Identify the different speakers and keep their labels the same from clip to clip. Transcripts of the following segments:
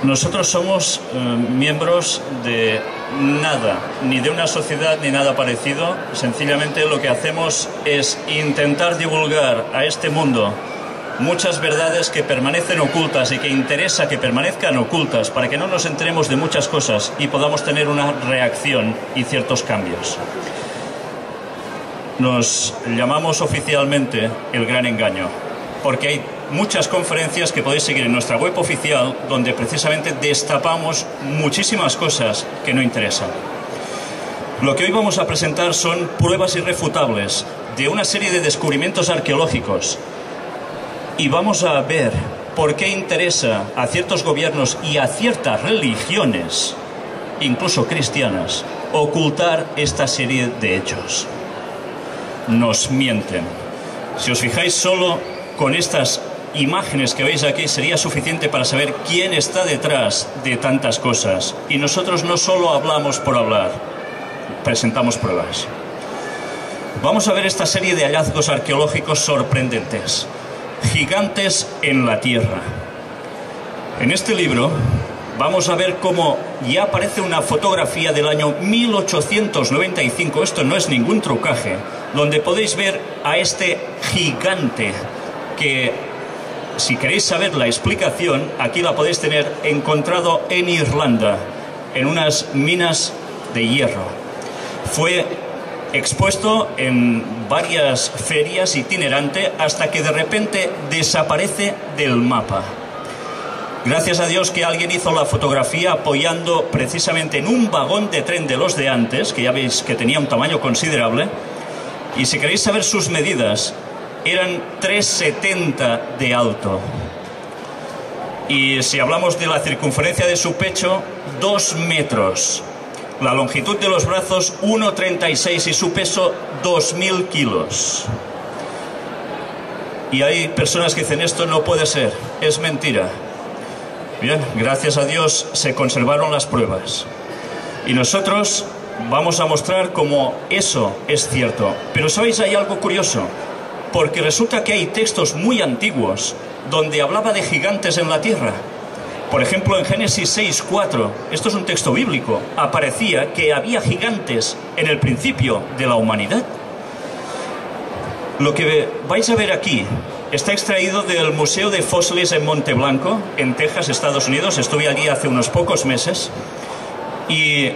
Speaker 1: Nosotros somos miembros de nada, ni de una sociedad ni nada parecido. Sencillamente lo que hacemos es intentar divulgar a este mundo muchas verdades que permanecen ocultas y que interesa que permanezcan ocultas para que no nos enteremos de muchas cosas y podamos tener una reacción y ciertos cambios. Nos llamamos oficialmente El Gran Engaño, porque hay muchas conferencias que podéis seguir en nuestra web oficial donde precisamente destapamos muchísimas cosas que no interesan. Lo que hoy vamos a presentar son pruebas irrefutables de una serie de descubrimientos arqueológicos y vamos a ver por qué interesa a ciertos gobiernos y a ciertas religiones, incluso cristianas, ocultar esta serie de hechos. Nos mienten. Si os fijáis, solo con estas imágenes que veis aquí sería suficiente para saber quién está detrás de tantas cosas. Y nosotros no solo hablamos por hablar, presentamos pruebas. Vamos a ver esta serie de hallazgos arqueológicos sorprendentes. Gigantes en la Tierra. En este libro vamos a ver cómo ya aparece una fotografía del año 1895, esto no es ningún trucaje, donde podéis ver a este gigante que, si queréis saber la explicación, aquí la podéis tener, encontrado en Irlanda, en unas minas de hierro. Fue expuesto en varias ferias itinerante hasta que de repente desaparece del mapa. Gracias a Dios que alguien hizo la fotografía apoyando precisamente en un vagón de tren de los de antes, que ya veis que tenía un tamaño considerable, y si queréis saber sus medidas, eran 3,70 de alto. Y si hablamos de la circunferencia de su pecho, 2 metros. La longitud de los brazos, 1,36 y su peso, 2.000 kilos. Y hay personas que dicen, esto no puede ser, es mentira. Bien, gracias a Dios se conservaron las pruebas. Y nosotros vamos a mostrar cómo eso es cierto. Pero ¿sabéis? Hay algo curioso, porque resulta que hay textos muy antiguos donde hablaba de gigantes en la tierra. Por ejemplo, en Génesis 6:4, esto es un texto bíblico, aparecía que había gigantes en el principio de la humanidad. Lo que vais a ver aquí está extraído del Museo de Fósiles en Monte Blanco, en Texas, Estados Unidos. Estuve allí hace unos pocos meses y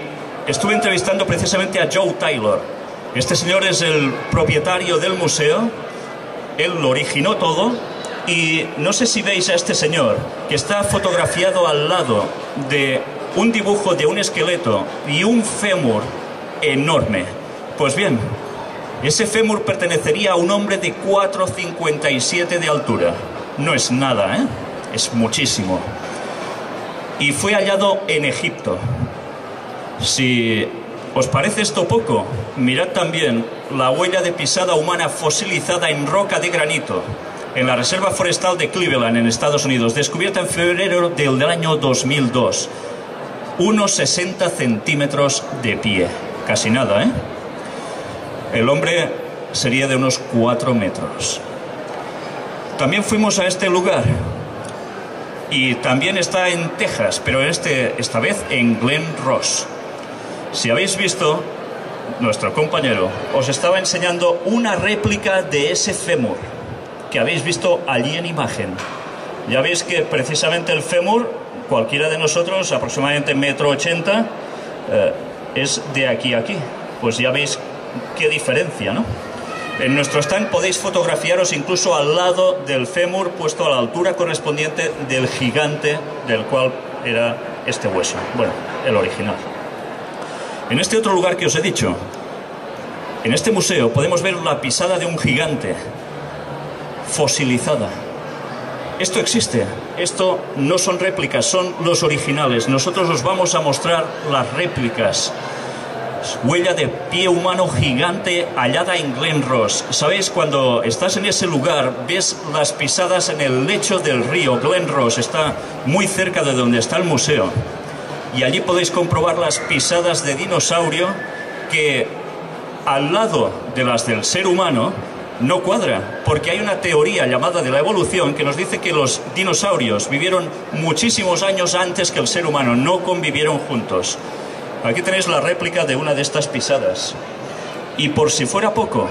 Speaker 1: estuve entrevistando precisamente a Joe Taylor. Este señor es el propietario del museo, él lo originó todo. Y no sé si veis a este señor que está fotografiado al lado de un dibujo de un esqueleto y un fémur enorme. Pues bien, ese fémur pertenecería a un hombre de 4,57 de altura. No es nada, ¿eh? Es muchísimo. Y fue hallado en Egipto. Si os parece esto poco, mirad también la huella de pisada humana fosilizada en roca de granito en la Reserva Forestal de Cleveland, en Estados Unidos, descubierta en febrero del año 2002. Unos 60 centímetros de pie. Casi nada, ¿eh? El hombre sería de unos 4 metros. También fuimos a este lugar. Y también está en Texas, pero esta vez en Glen Ross. Si habéis visto, nuestro compañero os estaba enseñando una réplica de ese fémur que habéis visto allí en imagen. Ya veis que precisamente el fémur, cualquiera de nosotros, aproximadamente 1,80 m, es de aquí a aquí. Pues ya veis qué diferencia, ¿no? En nuestro stand podéis fotografiaros incluso al lado del fémur, puesto a la altura correspondiente del gigante del cual era este hueso. Bueno, el original. En este otro lugar que os he dicho, en este museo, podemos ver la pisada de un gigante fosilizada. Esto existe, esto no son réplicas, son los originales. Nosotros os vamos a mostrar las réplicas. Huella de pie humano gigante hallada en Glen Ross. ¿Sabéis? Cuando estás en ese lugar, ves las pisadas en el lecho del río. Glen Ross está muy cerca de donde está el museo. Y allí podéis comprobar las pisadas de dinosaurio que, al lado de las del ser humano, no cuadra, porque hay una teoría llamada de la evolución que nos dice que los dinosaurios vivieron muchísimos años antes que el ser humano, no convivieron juntos. Aquí tenéis la réplica de una de estas pisadas. Y por si fuera poco,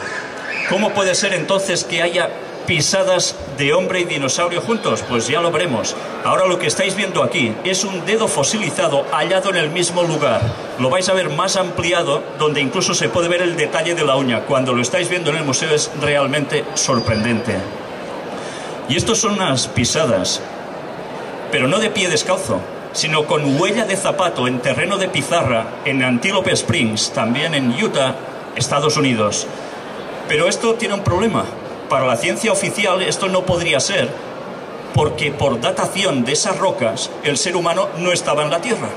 Speaker 1: ¿cómo puede ser entonces que haya pisadas de hombre y dinosaurio juntos? Pues ya lo veremos. Ahora lo que estáis viendo aquí es un dedo fosilizado hallado en el mismo lugar. Lo vais a ver más ampliado, donde incluso se puede ver el detalle de la uña. Cuando lo estáis viendo en el museo es realmente sorprendente. Y estos son unas pisadas, pero no de pie descalzo, sino con huella de zapato en terreno de pizarra en Antelope Springs, también en Utah, Estados Unidos. Pero esto tiene un problema. Para la ciencia oficial esto no podría ser, porque por datación de esas rocas el ser humano no estaba en la Tierra.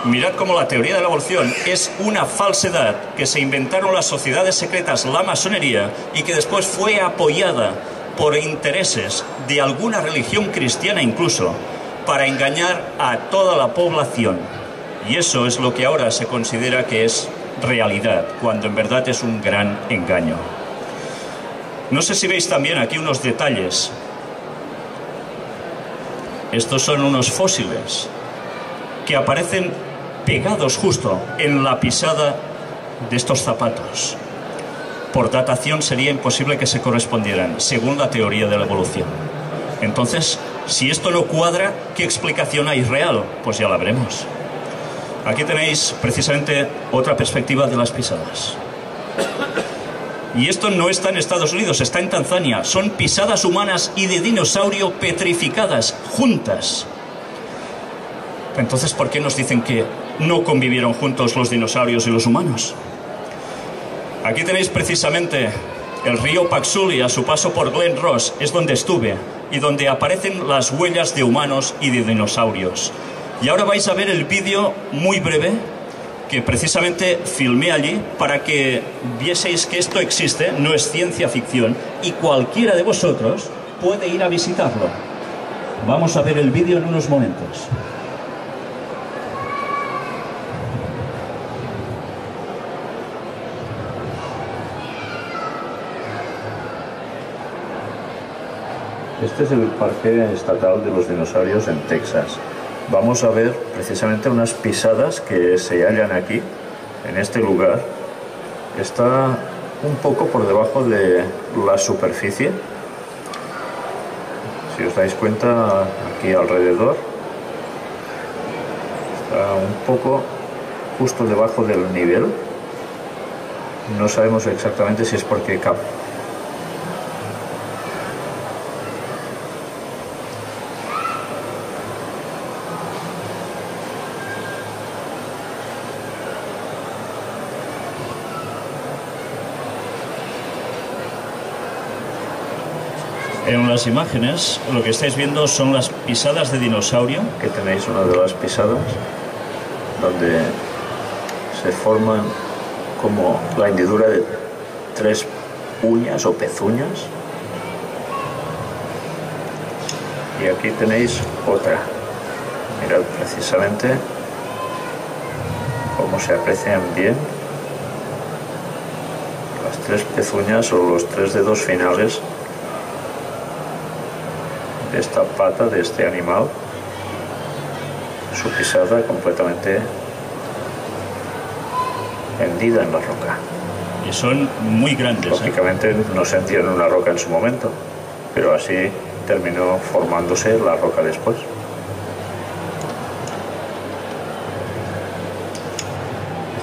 Speaker 1: Mirad cómo la teoría de la evolución es una falsedad que se inventaron las sociedades secretas, la masonería, y que después fue apoyada por intereses de alguna religión cristiana incluso, para engañar a toda la población. Y eso es lo que ahora se considera que es realidad, cuando en verdad es un gran engaño. No sé si veis también aquí unos detalles. Estos son unos fósiles que aparecen pegados justo en la pisada de estos zapatos. Por datación sería imposible que se correspondieran, según la teoría de la evolución. Entonces, si esto no cuadra, ¿qué explicación hay real? Pues ya la veremos. Aquí tenéis precisamente otra perspectiva de las pisadas. Y esto no está en Estados Unidos, está en Tanzania. Son pisadas humanas y de dinosaurio petrificadas, juntas. Entonces, ¿por qué nos dicen que no convivieron juntos los dinosaurios y los humanos? Aquí tenéis precisamente el río Paxuli a su paso por Glen Ross, es donde estuve, y donde aparecen las huellas de humanos y de dinosaurios. Y ahora vais a ver el vídeo muy breve que precisamente filmé allí para que vieseis que esto existe, no es ciencia ficción, y cualquiera de vosotros puede ir a visitarlo. Vamos a ver el vídeo en unos momentos.
Speaker 2: Este es el Parque Estatal de los Dinosaurios en Texas. Vamos a ver precisamente unas pisadas que se hallan aquí, en este lugar. Está un poco por debajo de la superficie. Si os dais cuenta, aquí alrededor está un poco justo debajo del nivel. No sabemos exactamente si es porque
Speaker 1: En las imágenes lo que estáis viendo son las pisadas de dinosaurio.
Speaker 2: que tenéis una de las pisadas donde se forman como la hendidura de 3 uñas o pezuñas. Y aquí tenéis otra. Mirad precisamente cómo se aprecian bien las 3 pezuñas o los 3 dedos finales de esta pata de este animal, su pisada completamente hendida en la roca.
Speaker 1: Y son muy grandes.
Speaker 2: Lógicamente no se hendió en una roca en su momento, pero así terminó formándose la roca después.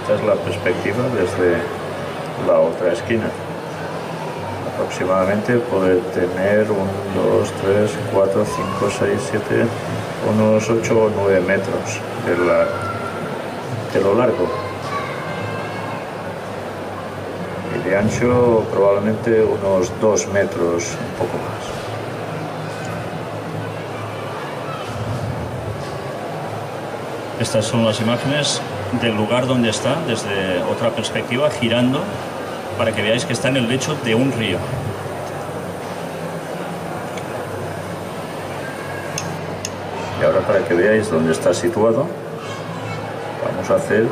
Speaker 2: Esta es la perspectiva desde la otra esquina. Aproximadamente puede tener 1, 2, 3, 4, 5, 6, 7, unos 8 o 9 metros de lo largo. Y de ancho probablemente unos 2 metros, un poco más.
Speaker 1: Estas son las imágenes del lugar donde está, desde otra perspectiva, girando, para que veáis que está en el lecho de un río.
Speaker 2: Y ahora, para que veáis dónde está situado, vamos a hacer un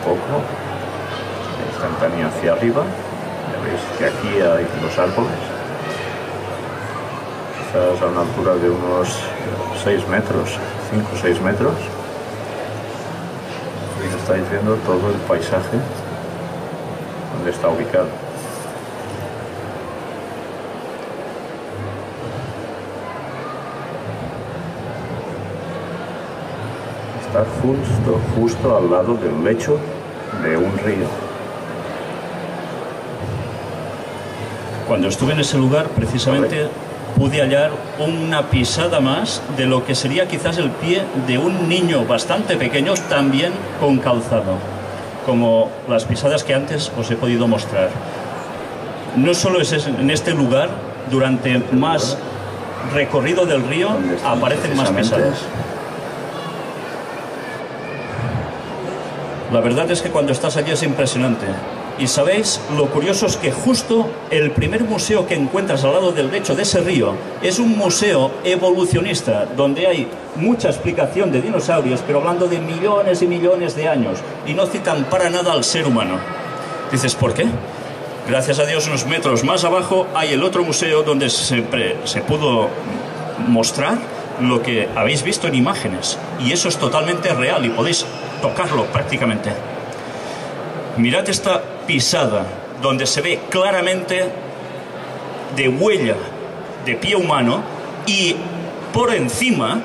Speaker 2: poco de instantánea hacia arriba. Ya veis que aquí hay los árboles, quizás a una altura de unos 6 metros, 5 o 6 metros. Y estáis viendo todo el paisaje donde está ubicado. Está justo al lado del lecho de un río.
Speaker 1: Cuando estuve en ese lugar, precisamente pude hallar una pisada más de lo que sería quizás el pie de un niño bastante pequeño, también con calzado, como las pisadas que antes os he podido mostrar. No solo es en este lugar, durante más recorrido del río aparecen más pisadas. La verdad es que cuando estás allí es impresionante. Y sabéis, lo curioso es que justo el primer museo que encuentras al lado del lecho de ese río es un museo evolucionista, donde hay mucha explicación de dinosaurios, pero hablando de millones y millones de años, y no citan para nada al ser humano. Dices, ¿por qué? Gracias a Dios, unos metros más abajo hay el otro museo donde se pudo mostrar lo que habéis visto en imágenes, y eso es totalmente real y podéis tocarlo prácticamente. Mirad esta pisada donde se ve claramente de huella de pie humano, y por encima,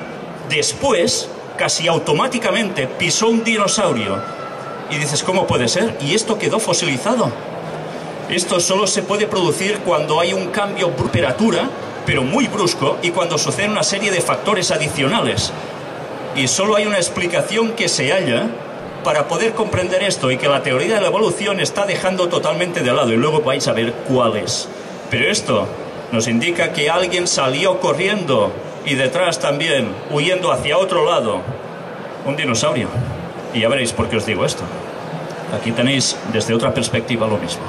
Speaker 1: después, casi automáticamente pisó un dinosaurio. Y dices, ¿cómo puede ser? Y esto quedó fosilizado. Esto solo se puede producir cuando hay un cambio de temperatura, pero muy brusco, y cuando suceden una serie de factores adicionales. Y solo hay una explicación que se halla para poder comprender esto, y que la teoría de la evolución está dejando totalmente de lado, y luego vais a ver cuál es. Pero esto nos indica que alguien salió corriendo y detrás también, huyendo hacia otro lado, un dinosaurio. Y ya veréis por qué os digo esto. Aquí tenéis desde otra perspectiva lo mismo.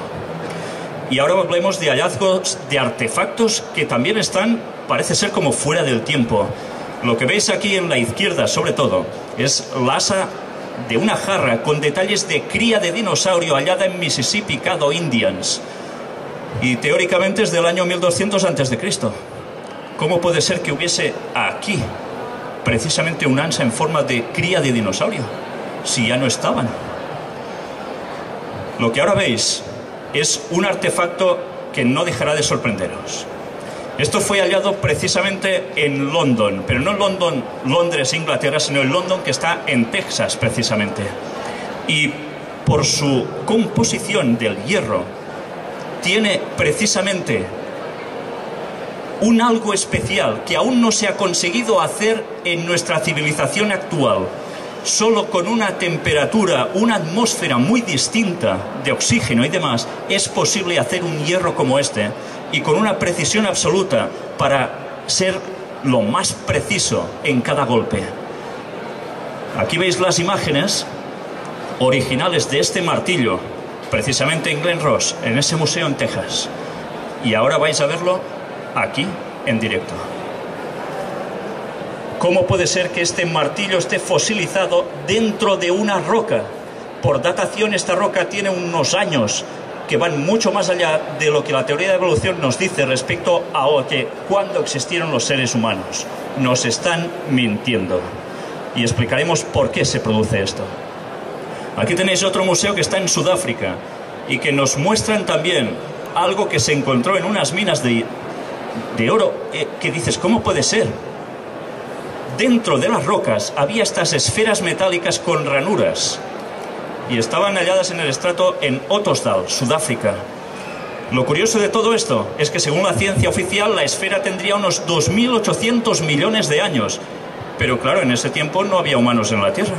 Speaker 1: Y ahora hablemos de hallazgos de artefactos que también están, parece ser, como fuera del tiempo. Lo que veis aquí en la izquierda, sobre todo, es la asa de una jarra con detalles de cría de dinosaurio hallada en Mississippi, Caddo Indians. Y teóricamente es del año 1200 a.C. ¿Cómo puede ser que hubiese aquí precisamente un ansa en forma de cría de dinosaurio, si ya no estaban? Lo que ahora veis es un artefacto que no dejará de sorprenderos. Esto fue hallado precisamente en London, pero no en Londres, Inglaterra, sino en London, que está en Texas precisamente. Y por su composición del hierro, tiene precisamente un algo especial que aún no se ha conseguido hacer en nuestra civilización actual. Solo con una temperatura, una atmósfera muy distinta de oxígeno y demás, es posible hacer un hierro como este, y con una precisión absoluta para ser lo más preciso en cada golpe. Aquí veis las imágenes originales de este martillo, precisamente en Glen Ross, en ese museo en Texas. Y ahora vais a verlo aquí en directo. ¿Cómo puede ser que este martillo esté fosilizado dentro de una roca? Por datación, esta roca tiene unos años que van mucho más allá de lo que la teoría de evolución nos dice respecto a cuándo existieron los seres humanos. Nos están mintiendo. Y explicaremos por qué se produce esto. Aquí tenéis otro museo que está en Sudáfrica y que nos muestran también algo que se encontró en unas minas de oro, que dices, ¿cómo puede ser? Dentro de las rocas había estas esferas metálicas con ranuras y estaban halladas en el estrato en Ottosdal, Sudáfrica. Lo curioso de todo esto es que, según la ciencia oficial, la esfera tendría unos 2.800 millones de años. Pero claro, en ese tiempo no había humanos en la Tierra.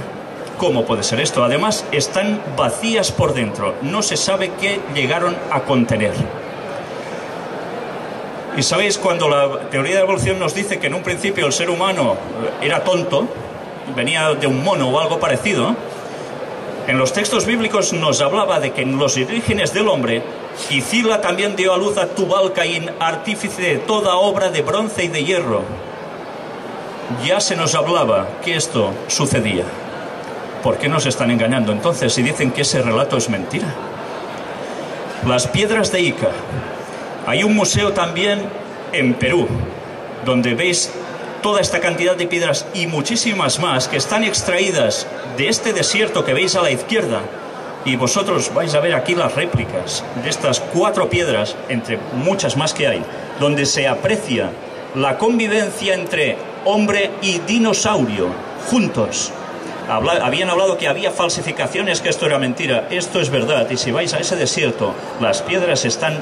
Speaker 1: ¿Cómo puede ser esto? Además, están vacías por dentro. No se sabe qué llegaron a contener. Y sabéis, cuando la teoría de la evolución nos dice que en un principio el ser humano era tonto, venía de un mono o algo parecido, en los textos bíblicos nos hablaba de que en los orígenes del hombre, Icila también dio a luz a Tubal-Caín, artífice de toda obra de bronce y de hierro. Ya se nos hablaba que esto sucedía. ¿Por qué nos están engañando entonces si dicen que ese relato es mentira? Las piedras de Ica. Hay un museo también en Perú, donde veis toda esta cantidad de piedras y muchísimas más que están extraídas de este desierto que veis a la izquierda. Y vosotros vais a ver aquí las réplicas de estas 4 piedras, entre muchas más que hay, donde se aprecia la convivencia entre hombre y dinosaurio juntos. Habían hablado que había falsificaciones, que esto era mentira. Esto es verdad. Y si vais a ese desierto, las piedras están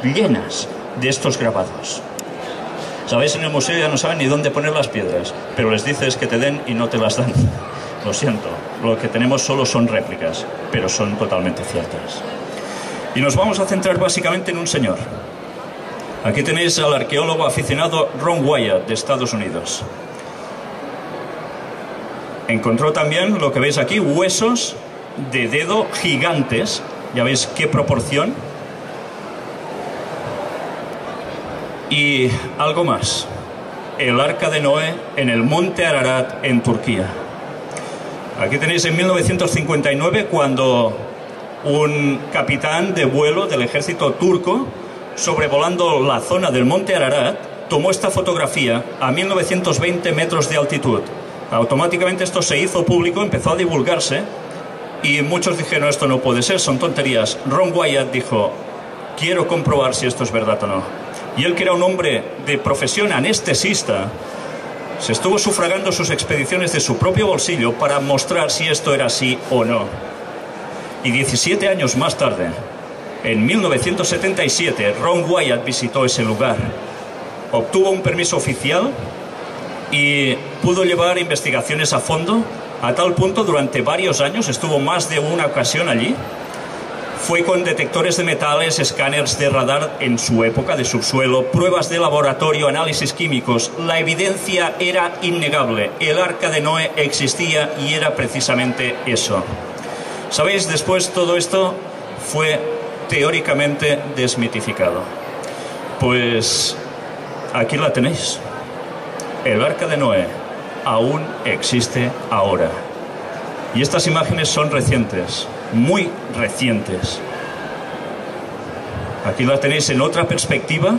Speaker 1: llenas de estos grabados. ¿Sabéis? En el museo ya no saben ni dónde poner las piedras, pero les dices que te den y no te las dan. Lo siento, lo que tenemos solo son réplicas, pero son totalmente ciertas. Y nos vamos a centrar básicamente en un señor. Aquí tenéis al arqueólogo aficionado Ron Wyatt, de Estados Unidos. Encontró también, lo que veis aquí, huesos de dedo gigantes. Ya veis qué proporción. Y algo más. El Arca de Noé en el monte Ararat, en Turquía. Aquí tenéis en 1959 cuando un capitán de vuelo del ejército turco, sobrevolando la zona del monte Ararat, tomó esta fotografía a 1920 metros de altitud. Automáticamente esto se hizo público, empezó a divulgarse y muchos dijeron: esto no puede ser, son tonterías. Ron Wyatt dijo: quiero comprobar si esto es verdad o no. Y él, que era un hombre de profesión anestesista, se estuvo sufragando sus expediciones de su propio bolsillo para mostrar si esto era así o no. Y 17 años más tarde, en 1977, Ron Wyatt visitó ese lugar. Obtuvo un permiso oficial y pudo llevar investigaciones a fondo, a tal punto durante varios años, estuvo más de una ocasión allí. Fue con detectores de metales, escáneres de radar en su época de subsuelo, pruebas de laboratorio, análisis químicos. La evidencia era innegable. El Arca de Noé existía y era precisamente eso. ¿Sabéis? Después todo esto fue teóricamente desmitificado. Pues aquí la tenéis. El Arca de Noé aún existe ahora. Y estas imágenes son recientes, muy recientes. Aquí la tenéis en otra perspectiva.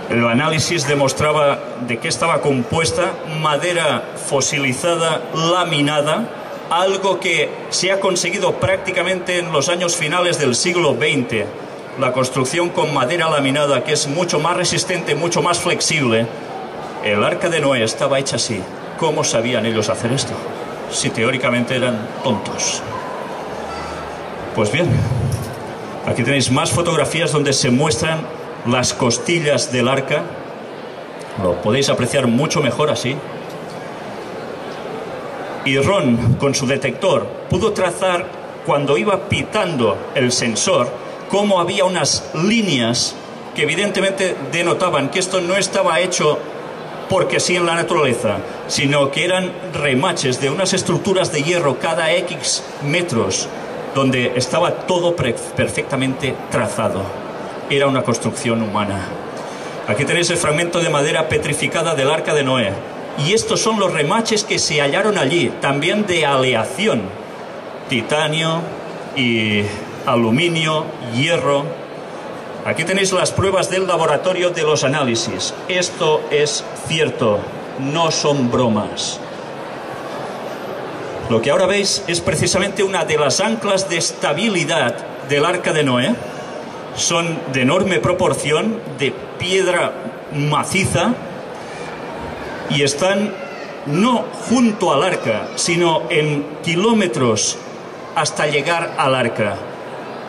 Speaker 1: El análisis demostraba de qué estaba compuesta: madera fosilizada, laminada, algo que se ha conseguido prácticamente en los años finales del siglo XX. La construcción con madera laminada, que es mucho más resistente, mucho más flexible. El Arca de Noé estaba hecha así. ¿Cómo sabían ellos hacer esto? Si teóricamente eran tontos. Pues bien, aquí tenéis más fotografías donde se muestran las costillas del arca. Lo podéis apreciar mucho mejor así. Y Ron, con su detector, pudo trazar, cuando iba pitando el sensor, cómo había unas líneas que evidentemente denotaban que esto no estaba hecho porque sí en la naturaleza, sino que eran remaches de unas estructuras de hierro cada X metros, donde estaba todo perfectamente trazado. Era una construcción humana. Aquí tenéis el fragmento de madera petrificada del Arca de Noé. Y estos son los remaches que se hallaron allí, también de aleación. Titanio y aluminio, hierro. Aquí tenéis las pruebas del laboratorio de los análisis. Esto es cierto, no son bromas. Lo que ahora veis es precisamente una de las anclas de estabilidad del Arca de Noé. Son de enorme proporción, de piedra maciza, y están no junto al arca, sino en kilómetros hasta llegar al arca.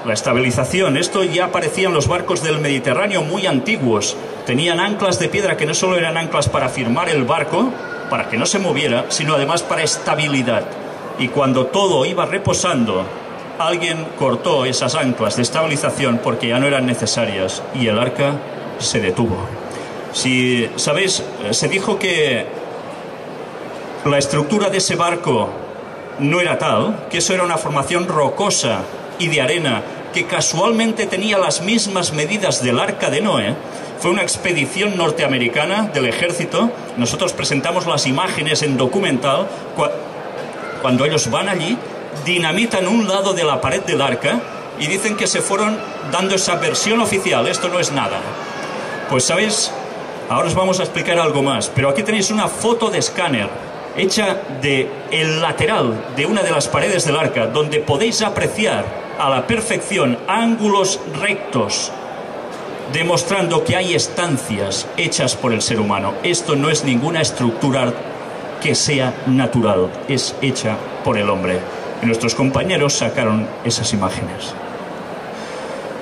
Speaker 1: La estabilización, esto ya aparecía en los barcos del Mediterráneo muy antiguos. Tenían anclas de piedra que no solo eran anclas para firmar el barco, para que no se moviera, sino además para estabilidad. Y cuando todo iba reposando, alguien cortó esas anclas de estabilización porque ya no eran necesarias y el arca se detuvo. Si sabéis, se dijo que la estructura de ese barco no era tal, que eso era una formación rocosa y de arena que casualmente tenía las mismas medidas del Arca de Noé. Fue una expedición norteamericana del ejército. Nosotros presentamos las imágenes en documental. Cuando ellos van allí, dinamitan un lado de la pared del arca y dicen que se fueron dando esa versión oficial. Esto no es nada. Pues sabéis, ahora os vamos a explicar algo más, pero aquí tenéis una foto de escáner hecha del lateral de una de las paredes del arca, donde podéis apreciar a la perfección ángulos rectos, demostrando que hay estancias hechas por el ser humano. Esto no es ninguna estructura que sea natural, es hecha por el hombre. Y nuestros compañeros sacaron esas imágenes.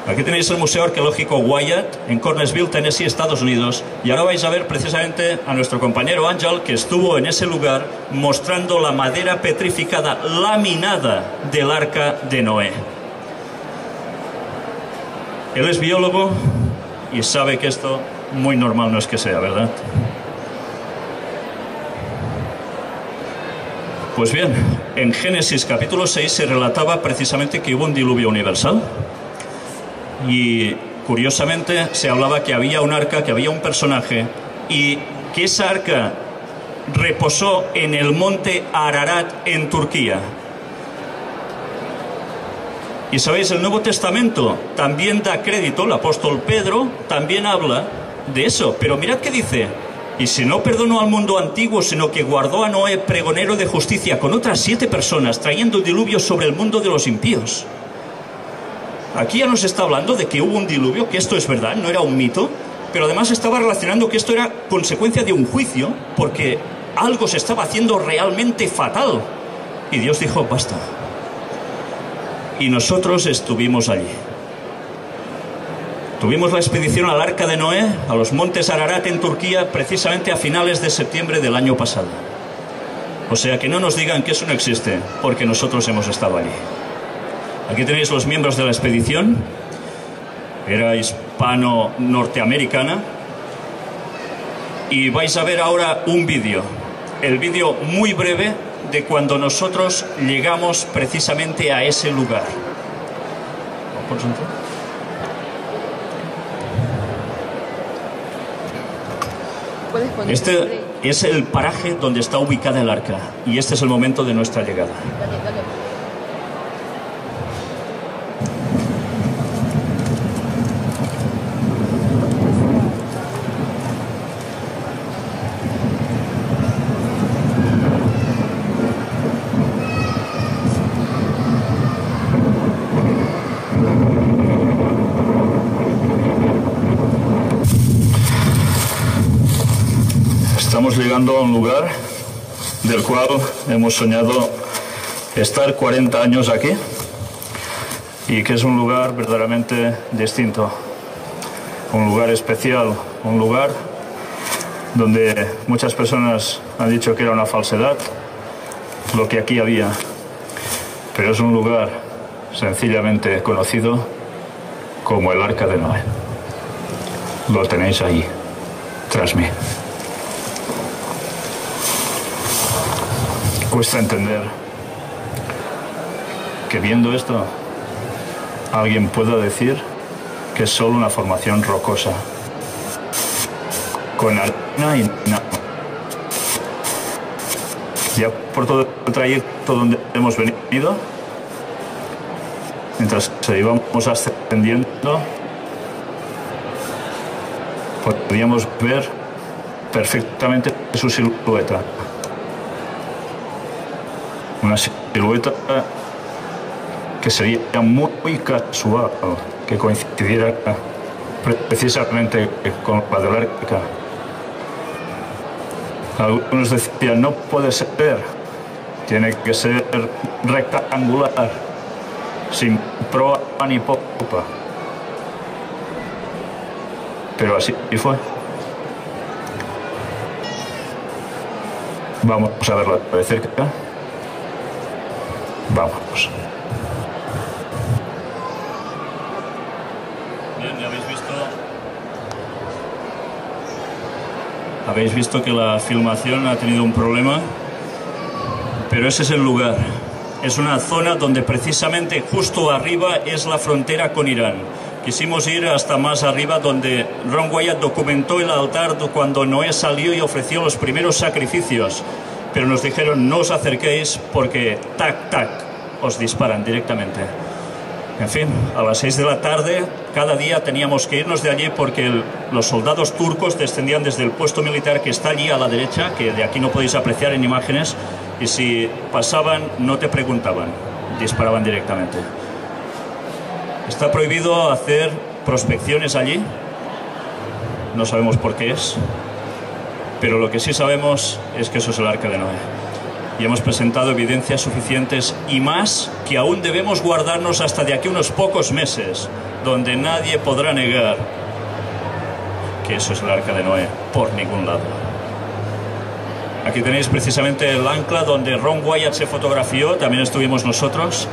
Speaker 1: Aquí tenéis el Museo Arqueológico Wyatt en Cornesville, Tennessee, Estados Unidos. Y ahora vais a ver precisamente a nuestro compañero Ángel, que estuvo en ese lugar mostrando la madera petrificada laminada del Arca de Noé. Él es biólogo y sabe que esto muy normal no es que sea, ¿verdad? Pues bien, en Génesis capítulo 6 se relataba precisamente que hubo un diluvio universal. Y curiosamente se hablaba que había un arca, que había un personaje, y que esa arca reposó en el monte Ararat en Turquía. Y sabéis, el Nuevo Testamento también da crédito, el apóstol Pedro también habla de eso, pero mirad qué dice: y si no perdonó al mundo antiguo, sino que guardó a Noé, pregonero de justicia, con otras 7 personas, trayendo el diluvio sobre el mundo de los impíos. Aquí ya nos está hablando de que hubo un diluvio, que esto es verdad, no era un mito, pero además estaba relacionando que esto era consecuencia de un juicio, porque algo se estaba haciendo realmente fatal. Y Dios dijo, basta. Y nosotros estuvimos allí. Tuvimos la expedición al Arca de Noé, a los montes Ararat en Turquía, precisamente a finales de septiembre del año pasado. O sea, que no nos digan que eso no existe, porque nosotros hemos estado allí. Aquí tenéis los miembros de la expedición. Era hispano-norteamericana. Y vais a ver ahora un vídeo. El vídeo muy breve de cuando nosotros llegamos precisamente a ese lugar. Este es el paraje donde está ubicada el arca. Y este es el momento de nuestra llegada. Estamos llegando a un lugar del cual hemos soñado estar 40 años aquí y que es un lugar verdaderamente distinto, un lugar especial, un lugar donde muchas personas han dicho que era una falsedad lo que aquí había, pero es un lugar sencillamente conocido como el Arca de Noé. Lo tenéis ahí, tras mí. Cuesta entender que viendo esto alguien pueda decir que es solo una formación rocosa con arena y nada. Ya por todo el trayecto donde hemos venido, mientras íbamos ascendiendo, podíamos ver perfectamente su silueta. Una silueta que sería muy casual, que coincidiera precisamente con la del arca. Algunos decían, no puede ser, tiene que ser rectangular, sin proa ni popa. Pero así fue. Vamos a verla de cerca. Vamos. Bien, ya habéis visto que la filmación ha tenido un problema, pero ese es el lugar. Es una zona donde precisamente justo arriba es la frontera con Irán. Quisimos ir hasta más arriba, donde Ron Wyatt documentó el altar cuando Noé salió y ofreció los primeros sacrificios. Pero nos dijeron, no os acerquéis porque tac, tac, os disparan directamente. En fin, a las 6 de la tarde, cada día teníamos que irnos de allí porque los soldados turcos descendían desde el puesto militar que está allí a la derecha, que de aquí no podéis apreciar en imágenes, y si pasaban no te preguntaban, disparaban directamente. Está prohibido hacer prospecciones allí, no sabemos por qué es, pero lo que sí sabemos es que eso es el Arca de Noé. Y hemos presentado evidencias suficientes y más que aún debemos guardarnos hasta de aquí unos pocos meses, donde nadie podrá negar que eso es el Arca de Noé por ningún lado. Aquí tenéis precisamente el ancla donde Ron Wyatt se fotografió, también estuvimos nosotros.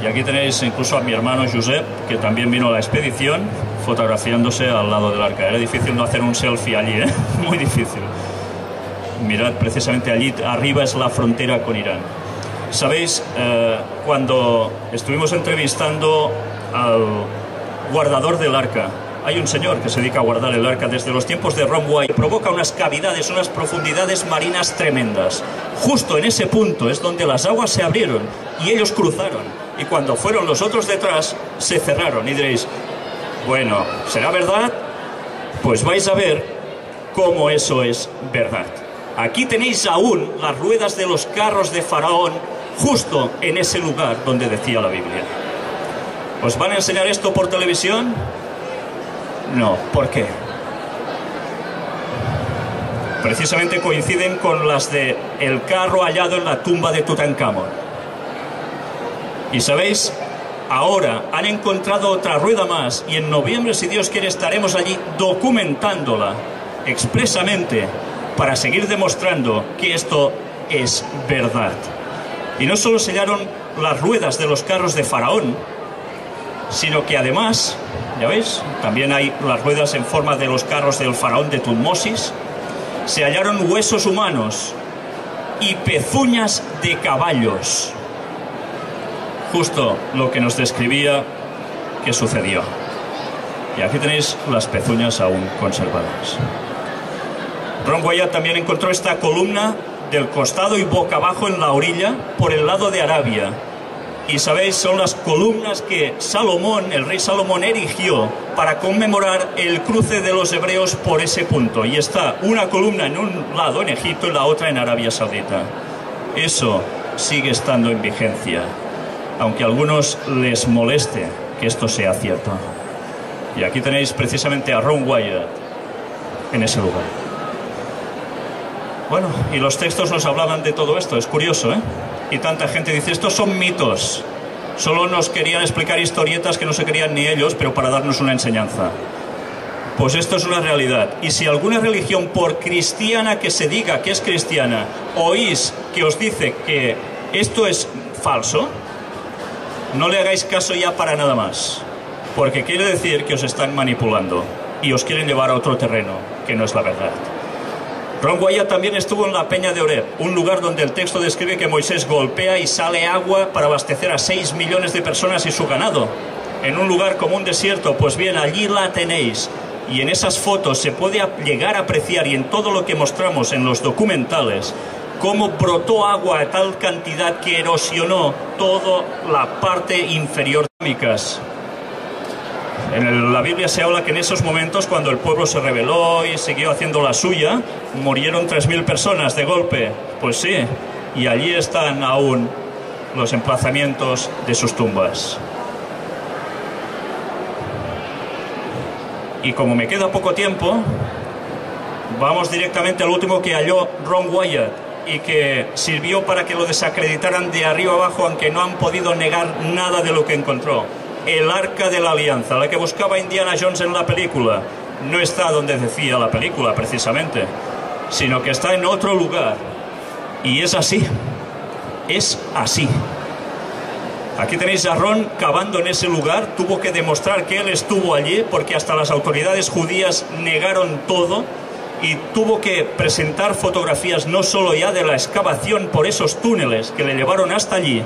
Speaker 1: Y aquí tenéis incluso a mi hermano Josep, que también vino a la expedición, fotografiándose al lado del arca. Era difícil no hacer un selfie allí, ¿eh? Muy difícil. Mirad, precisamente allí arriba es la frontera con Irán. ¿Sabéis? Cuando estuvimos entrevistando al guardador del arca, hay un señor que se dedica a guardar el arca desde los tiempos de Ron Wyatt, provoca unas cavidades, unas profundidades marinas tremendas. Justo en ese punto es donde las aguas se abrieron y ellos cruzaron. Y cuando fueron los otros detrás, se cerraron. Y diréis, bueno, ¿será verdad? Pues vais a ver cómo eso es verdad. Aquí tenéis aún las ruedas de los carros de Faraón, justo en ese lugar donde decía la Biblia. ¿Os van a enseñar esto por televisión? No. ¿Por qué? Precisamente coinciden con las de el carro hallado en la tumba de Tutankamón. Y sabéis, ahora han encontrado otra rueda más y en noviembre, si Dios quiere, estaremos allí documentándola expresamente para seguir demostrando que esto es verdad. Y no solo sellaron las ruedas de los carros de Faraón, sino que además, ya veis, también hay las ruedas en forma de los carros del faraón de Tutmosis. Se hallaron huesos humanos y pezuñas de caballos. Justo lo que nos describía que sucedió. Y aquí tenéis las pezuñas aún conservadas. Ron Wyatt también encontró esta columna del costado y boca abajo en la orilla por el lado de Arabia. Y sabéis, son las columnas que Salomón, el rey Salomón, erigió para conmemorar el cruce de los hebreos por ese punto. Y está una columna en un lado en Egipto y la otra en Arabia Saudita. Eso sigue estando en vigencia, aunque a algunos les moleste que esto sea cierto. Y aquí tenéis precisamente a Ron Wyatt en ese lugar. Bueno, y los textos nos hablaban de todo esto, es curioso, ¿eh? Y tanta gente dice, estos son mitos. Solo nos querían explicar historietas que no se creían ni ellos, pero para darnos una enseñanza. Pues esto es una realidad. Y si alguna religión, por cristiana que se diga que es cristiana, oís que os dice que esto es falso, no le hagáis caso ya para nada más. Porque quiere decir que os están manipulando y os quieren llevar a otro terreno, que no es la verdad. Ron Wyatt también estuvo en la Peña de Oreb, un lugar donde el texto describe que Moisés golpea y sale agua para abastecer a 6 millones de personas y su ganado. En un lugar como un desierto, pues bien, allí la tenéis. Y en esas fotos se puede llegar a apreciar, y en todo lo que mostramos en los documentales, cómo brotó agua a tal cantidad que erosionó toda la parte inferior. En la Biblia se habla que en esos momentos, cuando el pueblo se rebeló y siguió haciendo la suya, murieron 3.000 personas de golpe. Pues sí, y allí están aún los emplazamientos de sus tumbas. Y como me queda poco tiempo, vamos directamente al último que halló Ron Wyatt y que sirvió para que lo desacreditaran de arriba abajo, aunque no han podido negar nada de lo que encontró. El Arca de la Alianza, la que buscaba Indiana Jones en la película, no está donde decía la película precisamente, sino que está en otro lugar. Y es así, es así. Aquí tenéis a Ron cavando en ese lugar, tuvo que demostrar que él estuvo allí, porque hasta las autoridades judías negaron todo, y tuvo que presentar fotografías no solo ya de la excavación por esos túneles que le llevaron hasta allí,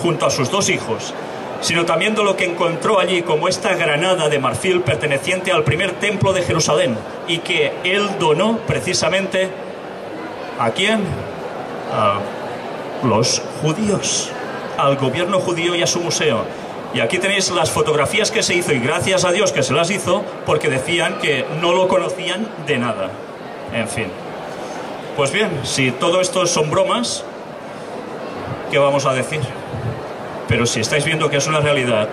Speaker 1: junto a sus 2 hijos, sino también de lo que encontró allí, como esta granada de marfil perteneciente al primer templo de Jerusalén, y que él donó precisamente ¿a quién? A los judíos. al gobierno judío y a su museo. Y aquí tenéis las fotografías que se hizo, y gracias a Dios que se las hizo, porque decían que no lo conocían de nada. En fin. Pues bien, si todo esto son bromas, ¿qué vamos a decir? Pero si estáis viendo que es una realidad,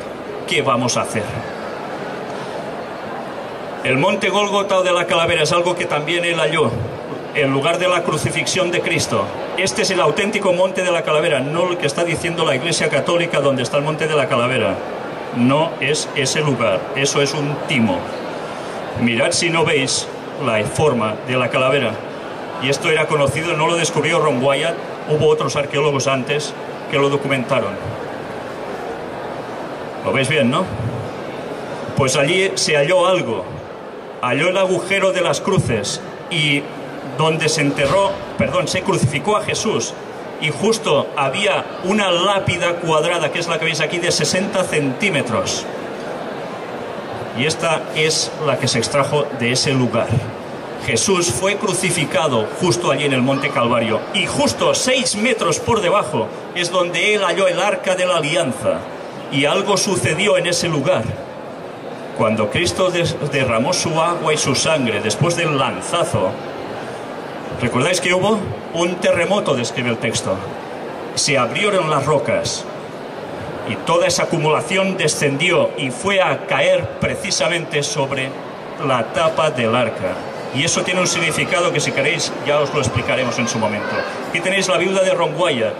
Speaker 1: ¿qué vamos a hacer? El monte Gólgota o de la calavera es algo que también él halló, el lugar de la crucifixión de Cristo. Este es el auténtico monte de la calavera, no lo que está diciendo la Iglesia Católica donde está el monte de la calavera. No es ese lugar, eso es un timo. Mirad si no veis la forma de la calavera. Y esto era conocido, no lo descubrió Ron Wyatt, hubo otros arqueólogos antes que lo documentaron. ¿Lo veis bien, no? Pues allí se halló algo. Halló el agujero de las cruces y donde se crucificó a Jesús. Y justo había una lápida cuadrada, que es la que veis aquí, de 60 centímetros. Y esta es la que se extrajo de ese lugar. Jesús fue crucificado justo allí en el Monte Calvario. Y justo 6 metros por debajo es donde él halló el Arca de la Alianza. Y algo sucedió en ese lugar. Cuando Cristo derramó su agua y su sangre después del lanzazo, ¿recordáis que hubo un terremoto? Describe el texto. Se abrieron las rocas y toda esa acumulación descendió y fue a caer precisamente sobre la tapa del arca. Y eso tiene un significado que, si queréis, ya os lo explicaremos en su momento. Aquí tenéis la viuda de Ron Wyatt,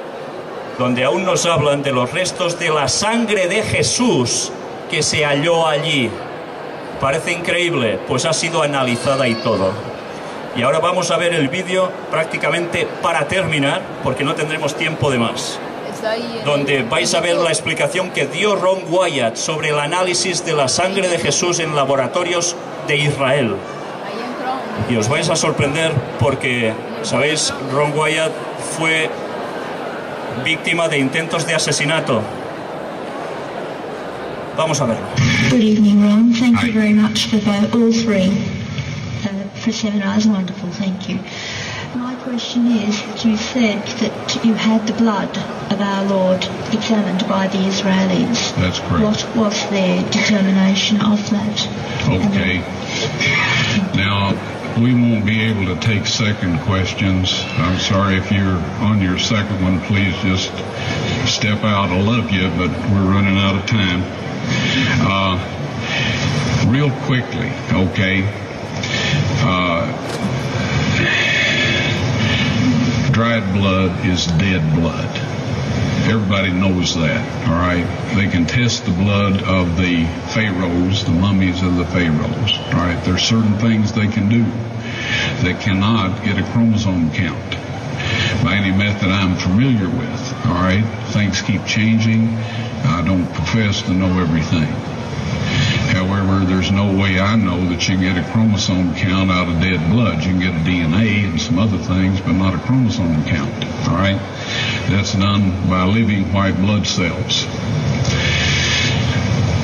Speaker 1: donde aún nos hablan de los restos de la sangre de Jesús que se halló allí. Parece increíble, pues ha sido analizada y todo. Y ahora vamos a ver el vídeo prácticamente para terminar, porque no tendremos tiempo de más, donde vais a ver la explicación que dio Ron Wyatt sobre el análisis de la sangre de Jesús en laboratorios de Israel. Y os vais a sorprender porque, ¿sabéis? Ron Wyatt fue víctima de intentos de asesinato. Vamos a verlo.
Speaker 3: Good evening, Ron. Thank you very much for all three. For seminars, wonderful, thank you. My question is, you said that you had the blood of our Lord examined by the Israelis.
Speaker 4: That's correct.
Speaker 3: What was their determination of that?
Speaker 4: Okay. Now, we won't be able to take second questions. I'm sorry if you're on your second one, please just step out. I love you, but we're running out of time. Real quickly, okay. Dried blood is dead blood. Everybody knows that, all right? They can test the blood of the pharaohs, the mummies of the pharaohs, all right? There's certain things they can do. They cannot get a chromosome count by any method I'm familiar with, all right? Things keep changing. I don't profess to know everything. However, there's no way I know that you can get a chromosome count out of dead blood. You can get a DNA and some other things, but not a chromosome count, all right? That's done by living white blood cells.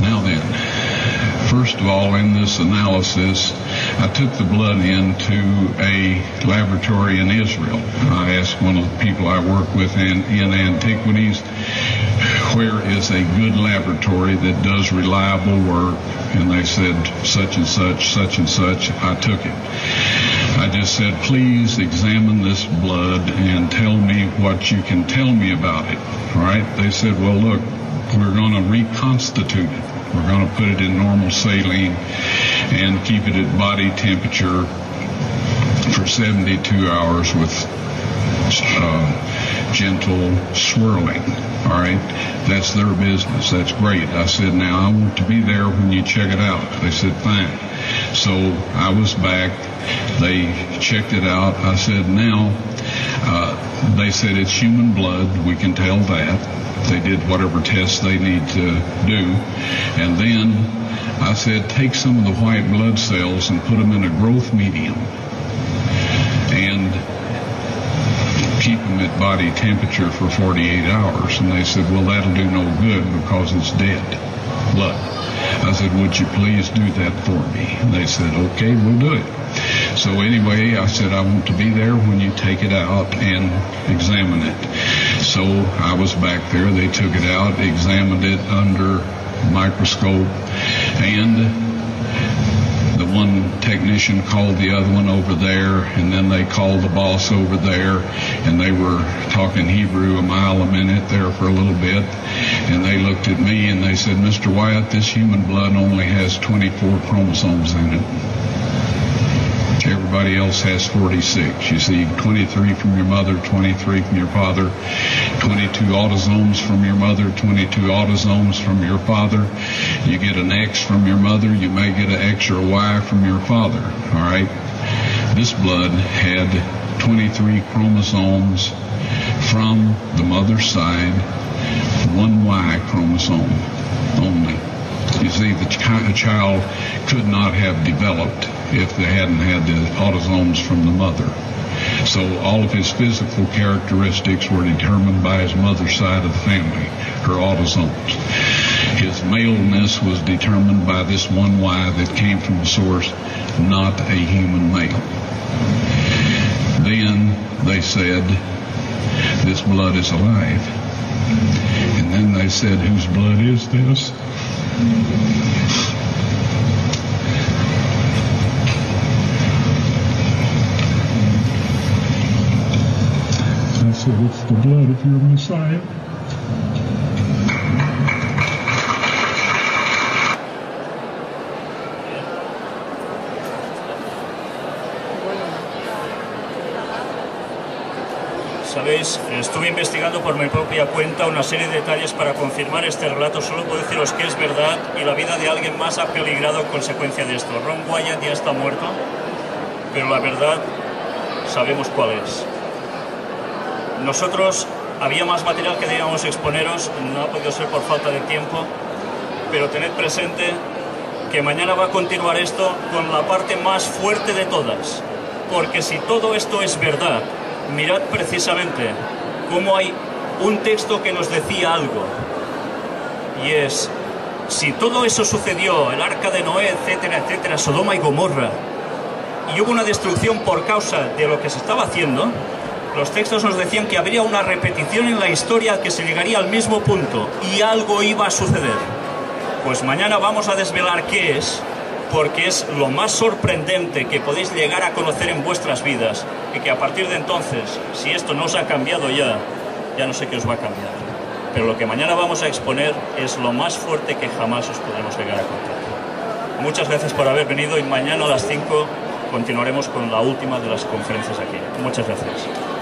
Speaker 4: Now then, first of all, in this analysis, I took the blood into a laboratory in Israel. I asked one of the people I work with in antiquities, where is a good laboratory that does reliable work? And they said, such and such, such and such. I took it. I just said, please examine this blood and tell me what you can tell me about it. All right? They said, well, look, we're going to reconstitute it. We're going to put it in normal saline and keep it at body temperature for 72 hours with gentle swirling. All right, that's their business. That's great. I said, now I want to be there when you check it out. They said, fine. So I was back. They checked it out. I said, now, they said it's human blood. We can tell that. They did whatever tests they need to do. And then I said, take some of the white blood cells and put them in a growth medium and keep them at body temperature for 48 hours. And they said, well, that'll do no good because it's dead blood. I said, would you please do that for me? And they said, okay, we'll do it. So anyway, I said, I want to be there when you take it out and examine it. So I was back there. They took it out, examined it under microscope, and the one technician called the other one over there, and then they called the boss over there, and they were talking Hebrew a mile a minute there for a little bit, and they looked at me and they said, Mr. Wyatt, this human blood only has 24 chromosomes in it. Everybody else has 46. You see 23 from your mother, 23 from your father, 22 autosomes from your mother, 22 autosomes from your father. You get an X from your mother, you may get an X or a Y from your father. All right? This blood had 23 chromosomes from the mother's side, one Y chromosome only. You see, the child could not have developed if they hadn't had the autosomes from the mother. So all of his physical characteristics were determined by his mother's side of the family, her autosomes. His maleness was determined by this one Y that came from a source, not a human male. Then they said, this blood is alive. And then they said, whose blood is this? I said, it's the blood of your Messiah.
Speaker 1: Sabéis, estuve investigando por mi propia cuenta una serie de detalles para confirmar este relato. Solo puedo deciros que es verdad y la vida de alguien más ha peligrado en consecuencia de esto. Ron Wyatt ya está muerto, pero la verdad sabemos cuál es. Nosotros, había más material que debíamos exponeros, no ha podido ser por falta de tiempo, pero tened presente que mañana va a continuar esto con la parte más fuerte de todas, porque si todo esto es verdad, mirad precisamente cómo hay un texto que nos decía algo, y es, si todo eso sucedió, el arca de Noé, etcétera, etcétera, Sodoma y Gomorra, y hubo una destrucción por causa de lo que se estaba haciendo, los textos nos decían que habría una repetición en la historia, que se llegaría al mismo punto, y algo iba a suceder. Pues mañana vamos a desvelar qué es, porque es lo más sorprendente que podéis llegar a conocer en vuestras vidas, y que a partir de entonces, si esto no os ha cambiado ya no sé qué os va a cambiar. Pero lo que mañana vamos a exponer es lo más fuerte que jamás os podremos llegar a contar. Muchas gracias por haber venido, y mañana a las 5 continuaremos con la última de las conferencias aquí. Muchas gracias.